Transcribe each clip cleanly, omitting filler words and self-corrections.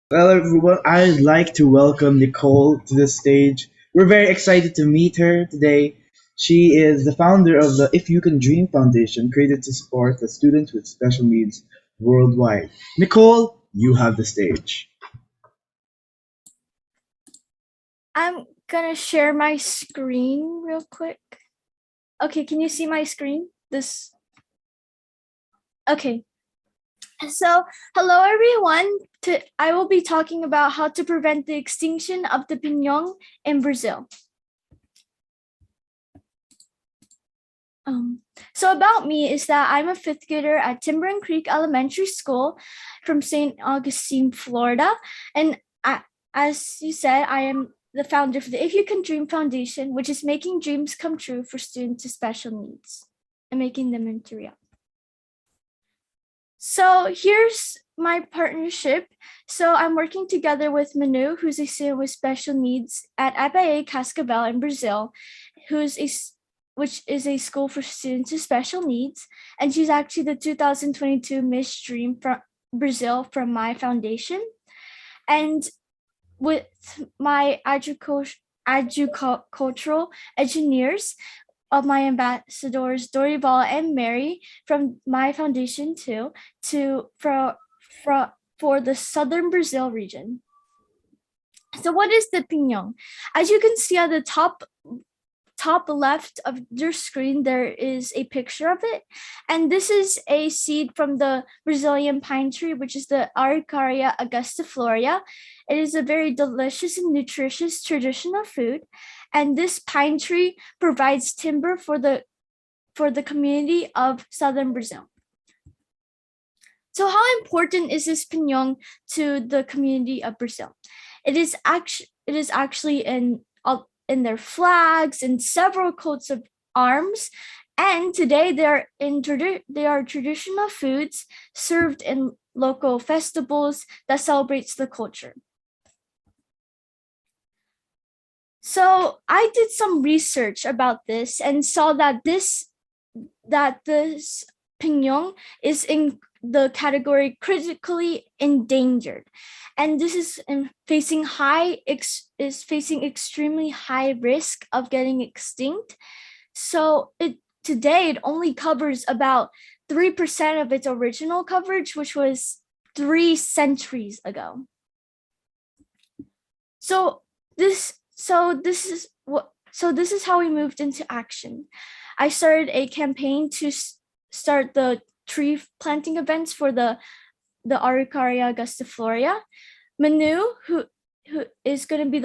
Well, everyone, I'd like to welcome Nicole to the stage. We're very excited to meet her today. She is the founder of the If You Can Dream Foundation, created to support the students with special needs worldwide. Nicole, you have the stage. I'm gonna share my screen real quick. Okay, can you see my screen? Okay. So, hello everyone. I will be talking about how to prevent the extinction of the pinhão in Brazil. So about me is that I'm a fifth grader at Timber Creek Elementary School from St. Augustine, Florida. And as you said, I am the founder of the If You Can Dream Foundation, which is making dreams come true for students with special needs and making them into reality. So here's my partnership. So I'm working together with Manu, who's a student with special needs at FIA Cascavel in Brazil, which is a school for students with special needs. And she's actually the 2022 Miss Dream from Brazil from my foundation. And with my agricultural engineers of my ambassadors Dorival and Mary from my foundation too, for the southern Brazil region. So what is the pinhão? As you can see at the top left of your screen, there is a picture of it. And this is a seed from the Brazilian pine tree, which is the Araucaria angustifolia. It is a very delicious and nutritious traditional food. And this pine tree provides timber for the community of southern Brazil. So how important is this pinhão to the community of Brazil? It is actually in their flags and several coats of arms. And today they are traditional foods served in local festivals that celebrates the culture. So I did some research about this and saw that this pinhão is in the category critically endangered, and this is facing extremely high risk of getting extinct. So today it only covers about 3% of its original coverage, which was 3 centuries ago. So this is how we moved into action. I started a campaign to start the tree planting events for the Araucaria angustifolia. Manu, who is going to be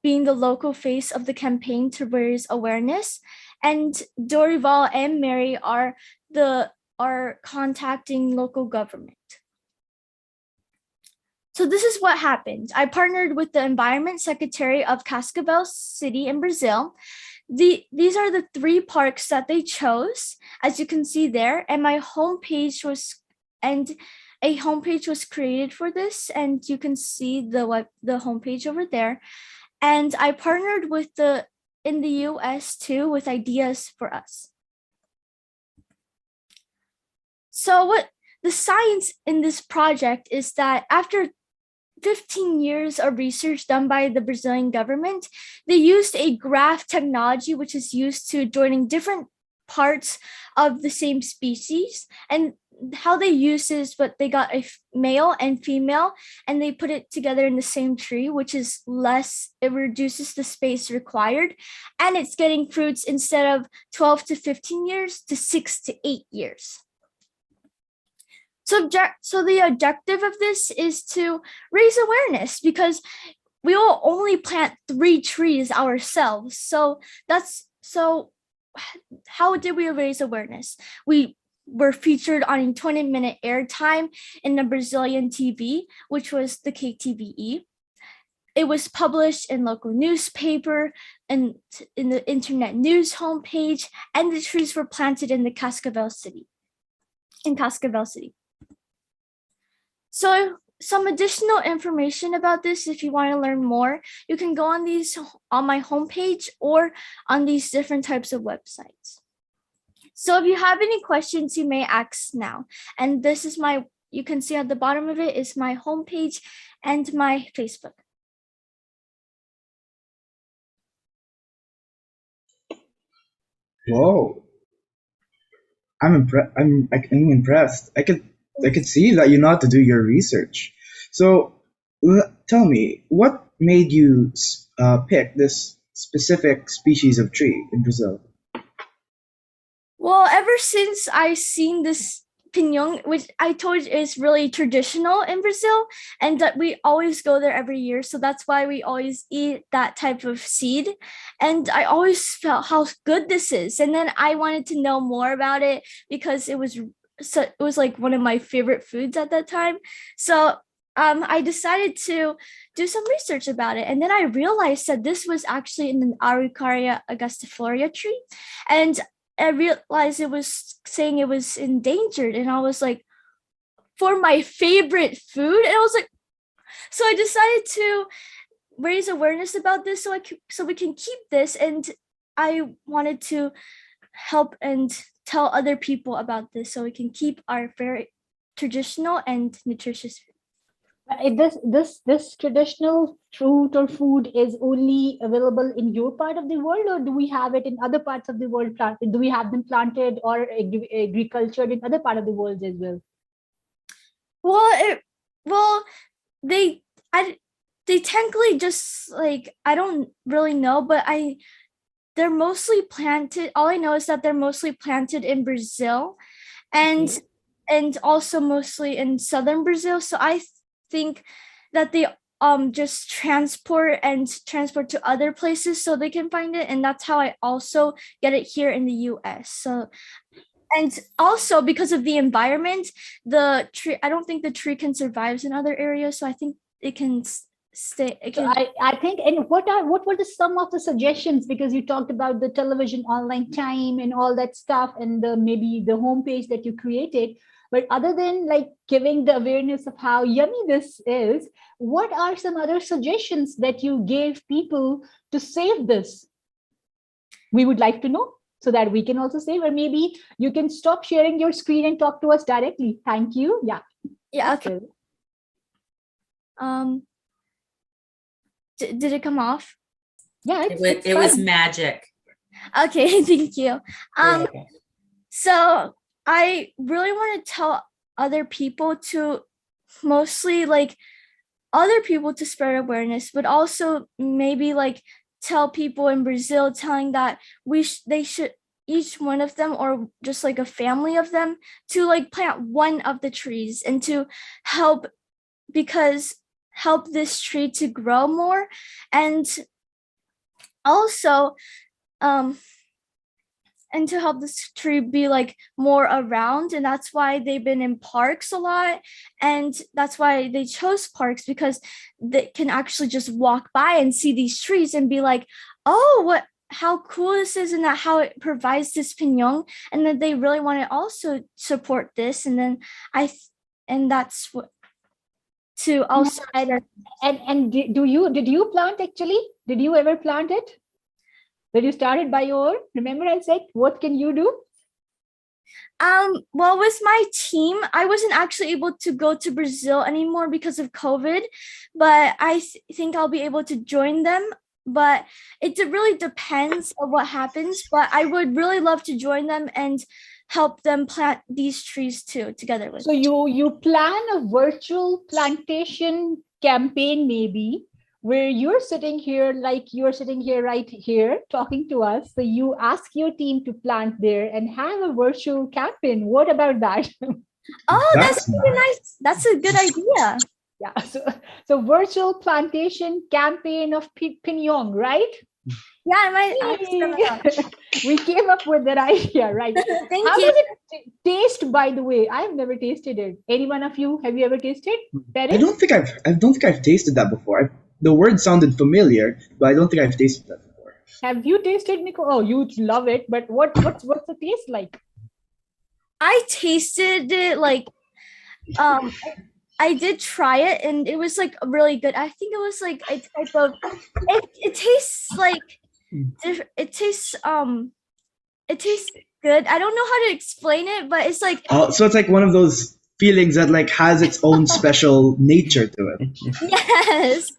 being the local face of the campaign to raise awareness, and Dorival and Mary are contacting local government. So this is what happened. I partnered with the Environment Secretary of Cascavel City in Brazil. These are the 3 parks that they chose, as you can see there, and a homepage was created for this, and you can see the homepage over there. And I partnered with in the US too with Ideas for Us. So what the science in this project is that after 15 years of research done by the Brazilian government, they used a graph technology, which is used to joining different parts of the same species. And how they use is, but they got a male and female, and they put it together in the same tree, which is it reduces the space required. And it's getting fruits instead of 12 to 15 years to 6 to 8 years. So the objective of this is to raise awareness, because we will only plant 3 trees ourselves. So how did we raise awareness? We were featured on a 20-minute airtime in the Brazilian TV, which was the KTVE. It was published in local newspaper and in the internet news homepage, and the trees were planted in Cascavel City. So some additional information about this, if you want to learn more, you can go on my homepage or on these different types of websites. So if you have any questions, you may ask now. And this is my you can see at the bottom of it is my homepage and my Facebook. Whoa, I'm impressed. I could see that you know how to do your research. So tell me, what made you pick this specific species of tree in Brazil? Well, ever since I seen this pinhão, which I told you is really traditional in Brazil, and that we always go there every year. So that's why we always eat that type of seed. And I always felt how good this is. And then I wanted to know more about it because it was like one of my favorite foods at that time. So I decided to do some research about it. And then I realized that this was actually in an Araucaria angustifolia tree. And I realized it was saying it was endangered, and I was like, for my favorite food, and I was like, so I decided to raise awareness about this so we can keep this, and I wanted to help and tell other people about this so we can keep our very traditional and nutritious food. This traditional fruit or food is only available in your part of the world, or do we have it in other parts of the world? Do we have them planted or agricultured in other part of the world as well? Well, they technically just like, I don't really know, but they're mostly planted. All I know is that they're mostly planted in Brazil, and Okay. and also mostly in southern Brazil. So I think that they just transport to other places so they can find it, and that's how I also get it here in the US. So, and also because of the environment, the tree, I don't think the tree can survive in other areas, so I think it can stay. It So can. I think, and what were some of the suggestions, because you talked about the television online time and all that stuff, and maybe the homepage that you created. But other than like giving the awareness of how yummy this is, what are some other suggestions that you gave people to save this? We would like to know so that we can also save, or maybe you can stop sharing your screen and talk to us directly. Thank you. Yeah. Yeah. Okay. Did it come off? Yeah, it was magic. Okay, thank you. Okay. So I really want to tell other people to mostly like other people to spread awareness, but also maybe like tell people in Brazil, telling that they should, each one of them, or just like a family of them, to like plant one of the trees and to help this tree to grow more, and also and to help this tree be like more around. And that's why they've been in parks a lot, and that's why they chose parks, because they can actually just walk by and see these trees and be like, oh, how cool this is, and that how it provides this pinhão, and then they really want to also support this. And then and that's what to also. And did you plant actually? Did you ever plant it? Did you start it by your own? Remember I said, what can you do? Well, with my team, I wasn't actually able to go to Brazil anymore because of COVID, but I think I'll be able to join them. But it really depends on what happens. But I would really love to join them and help them plant these trees too, together with. So you plan a virtual plantation campaign, maybe, where you're sitting here, like you're sitting here right here talking to us. So you ask your team to plant there and have a virtual campaign. What about that? Oh, that's really nice. That's a good idea. Yeah. So virtual plantation campaign of Pinhão, right? Yeah, I might. We came up with that idea, right? Thank How you. does it taste, by the way? I've never tasted it. Any one of you, have you ever tasted? I don't think I've tasted that before. The word sounded familiar, but I don't think I've tasted that before. Have you tasted, Nicole? Oh, you love it, but what's the taste like? I tasted it like I did try it, and it was like really good. I think it was like a type of it tastes like it tastes good. I don't know how to explain it, but it's like So it's like one of those feelings that like has its own special nature to it. Yes,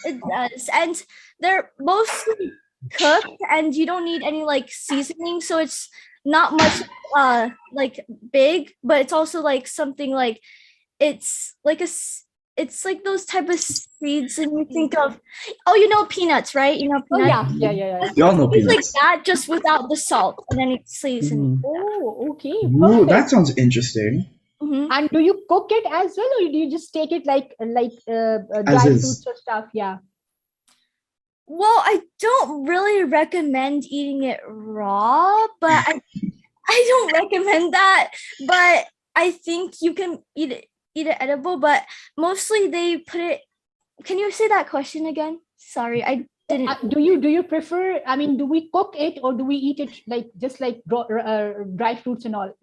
it does. And they're mostly cooked and you don't need any like seasoning. So it's not much like big, but it's also like something like it's like it's like those type of seeds and you think of peanuts, right? You know Oh peanuts. yeah. You all know It's like peanuts. that just without the salt and then it's seasoned. Oh, okay, Ooh, that perfect. sounds interesting. Mhm. And do you cook it as well, or do you just take it like As dry is. fruits or stuff? Yeah. Well, I don't really recommend eating it raw, but I don't recommend that. But I think you can eat it edible, but mostly they put it. Can you say that question again? Sorry, I didn't. Do you prefer? I mean, do we cook it or do we eat it like just like dry fruits and all?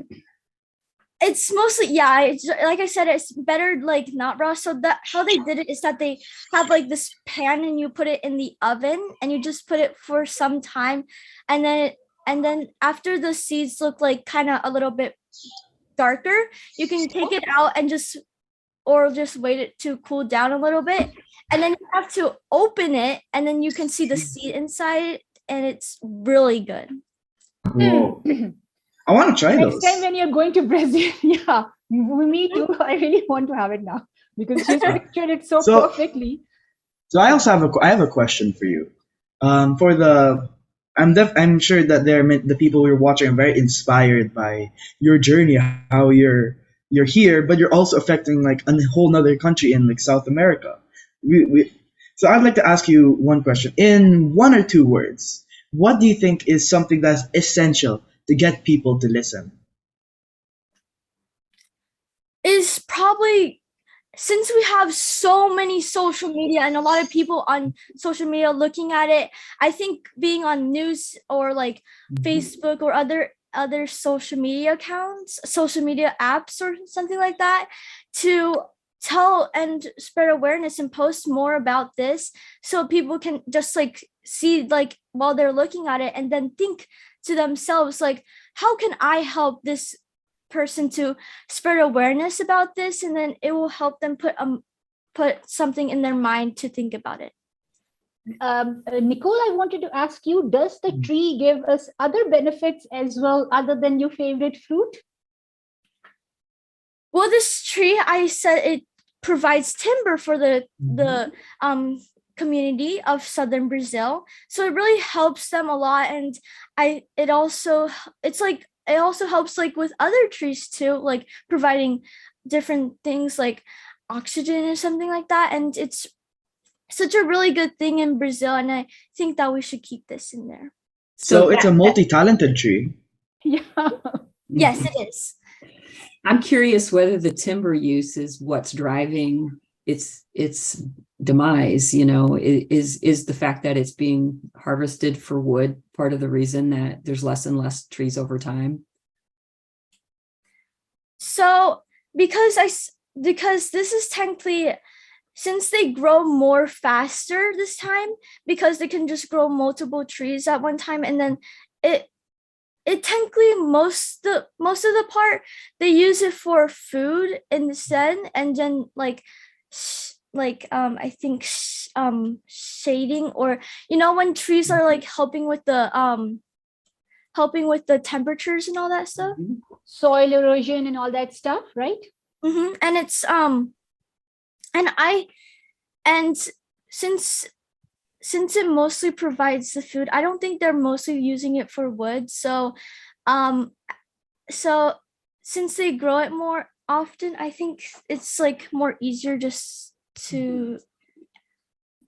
It's mostly it's, like I said, it's better like not raw. So that how they did it is that they have like this pan and you put it in the oven and you just put it for some time, and then after the seeds look like kind of a little bit darker, you can take it out and just wait it to cool down a little bit, and then you have to open it and then you can see the seed inside and it's really good. Cool. I want to try Next those. time when you're going to Brazil, yeah, me too. I really want to have it now because she's pictured it so perfectly. So I also have a question for you. For the I'm sure that the people who are watching are very inspired by your journey, how you're here, but you're also affecting like a whole nother country in like South America. So I'd like to ask you one question in one or two words. What do you think is something that's essential to get people to listen? Is probably, since we have so many social media and a lot of people on social media looking at it, I think being on news or like Facebook or other social media accounts, social media apps or something like that, to tell and spread awareness and post more about this so people can just like see like while they're looking at it and then think to themselves like, how can I help this person to spread awareness about this, and then it will help them put something in their mind to think about it. Nicole, I wanted to ask you, does the tree give us other benefits as well other than your favorite fruit? Well, this tree, I said it provides timber for the community of southern Brazil, so it really helps them a lot. And it also helps like with other trees too, like providing different things like oxygen or something like that. And it's such a really good thing in Brazil, and I think that we should keep this in there. So it's a multi-talented tree. Yeah. Yes, it is. I'm curious whether the timber use is what's driving its demise. You know, is the fact that it's being harvested for wood part of the reason that there's less and less trees over time? So because this is technically, since they grow more faster this time, because they can just grow multiple trees at one time, and then it technically most of the part they use it for food instead, and then I think shading, or when trees are like helping with the temperatures and all that stuff. Soil erosion and all that stuff, right? And it's and since it mostly provides the food, I don't think they're mostly using it for wood. So since they grow it more often, I think it's like more easier just to.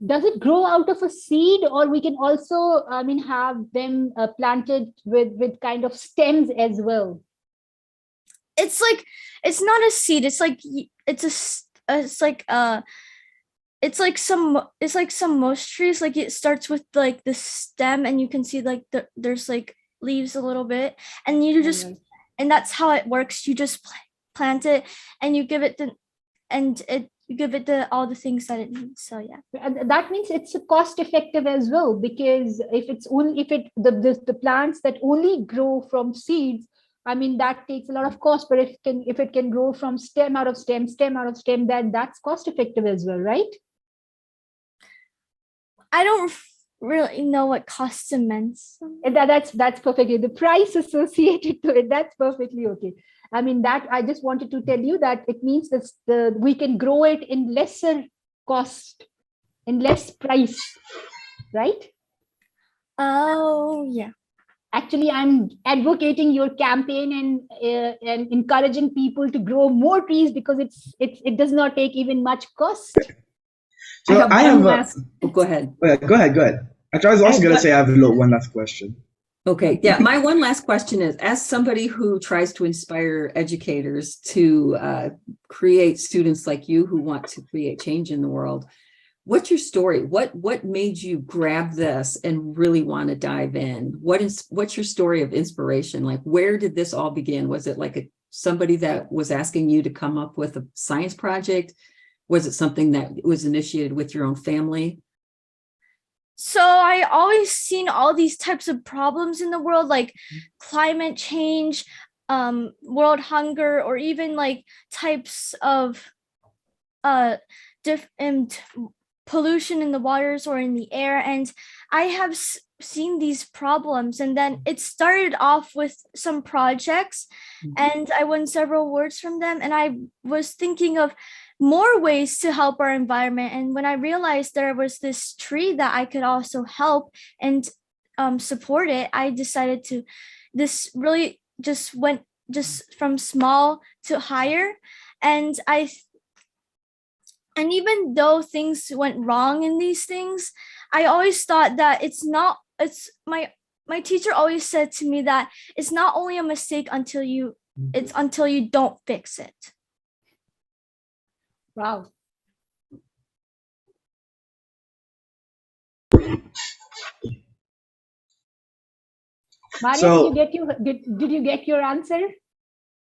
Does it grow out of a seed, or we can also, have them planted with kind of stems as well? It's not a seed. It's like some most trees. Like it starts with like the stem, and you can see like there's like leaves a little bit, and you just and that's how it works. You just plant it, and you give it you give it all the things that it needs. So yeah. And that means it's cost effective as well, because if the plants that only grow from seeds I mean, that takes a lot of cost, but if it can grow from stem out of stem, stem out of stem, that's cost effective as well, right? I don't really know what custom means. And that's perfectly the price associated to it. That's perfectly okay. I mean, that I just wanted to tell you that it means that we can grow it in lesser cost, in less price, right? Oh, yeah. Actually, I'm advocating your campaign and encouraging people to grow more trees because it does not take even much cost. So I have a, go ahead. go ahead. Actually, I was also going to say I have one last question. Okay. Yeah. My one last question is, as somebody who tries to inspire educators to create students like you who want to create change in the world, what's your story? What made you grab this and really want to dive in? What's your story of inspiration? Like, where did this all begin? Was it like somebody that was asking you to come up with a science project? Was it something that was initiated with your own family? So I always seen all these types of problems in the world, like climate change, world hunger, or even like types of different pollution in the waters or in the air. And I have seen these problems, and then it started off with some projects, and I won several awards from them, and I was thinking of more ways to help our environment. And when I realized there was this tree that I could also help and support it, I decided to, this really just went just from small to higher. And even though things went wrong in these things, I always thought that my teacher always said to me that it's not only a mistake until you don't fix it. Wow. Maria, So- did you get your answer?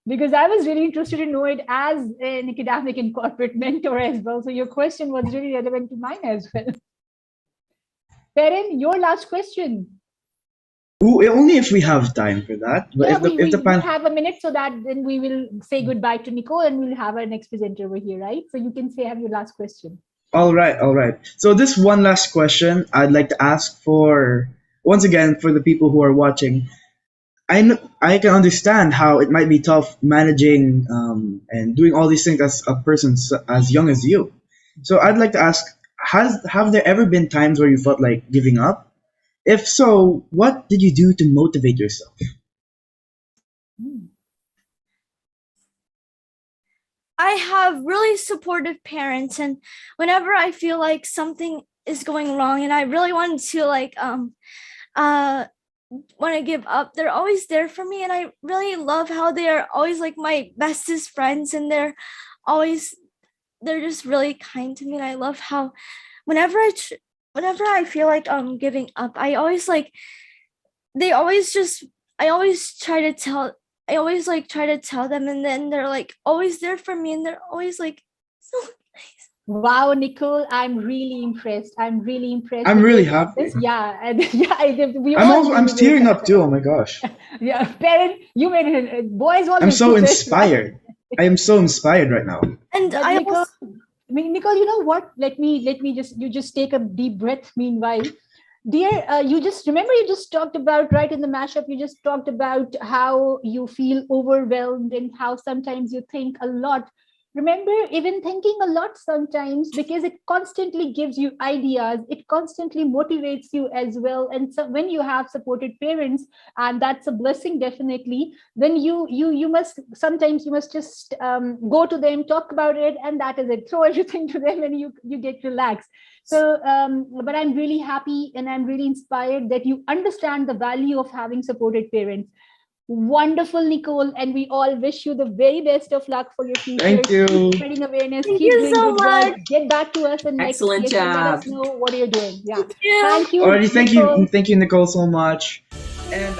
Because I was really interested to know it as an academic and corporate mentor as well. So your question was really relevant to mine as well. Perrin, your last question. Ooh, only if we have time for that. But Yeah, if the we pan- have a minute, so that then we will say goodbye to Nicole and we'll have our next presenter over here, right? So you can have your last question. All right. So this one last question I'd like to ask for, once again, for the people who are watching. I can understand how it might be tough managing and doing all these things as a person as young as you. So I'd like to ask, have there ever been times where you felt like giving up? If so, what did you do to motivate yourself? I have really supportive parents, and whenever I feel like something is going wrong and I really want to want to give up, they're always there for me. And I really love how they are always like my bestest friends, and they're just really kind to me. And I love how whenever I feel like giving up, I always try to tell them, and then they're like always there for me, and they're always like so nice. Wow, Nicole, I'm really impressed. I'm really happy. Yeah, and I'm tearing up too. Oh my gosh. Yeah, parent, you made it. Boys always. I'm so inspired. I am so inspired right now. And Nicole, you know what? Let me just take a deep breath. Meanwhile, dear, you just talked about, right, in the mashup, you just talked about how you feel overwhelmed and how sometimes you think a lot. Remember, even thinking a lot sometimes, because it constantly gives you ideas, it constantly motivates you as well. And so when you have supported parents, and that's a blessing, definitely, then you must just go to them, talk about it, and that is it. Throw everything to them and you get relaxed. So, but I'm really happy and I'm really inspired that you understand the value of having supported parents. Wonderful, Nicole, and we all wish you the very best of luck for your future. Thank you. Keep spreading awareness. Thank keep you doing so good much. work. Get back to us and Excellent let job. us know what you're doing. Yeah. Thank you. Thank you. Alrighty, Nicole. thank you, Nicole, so much. And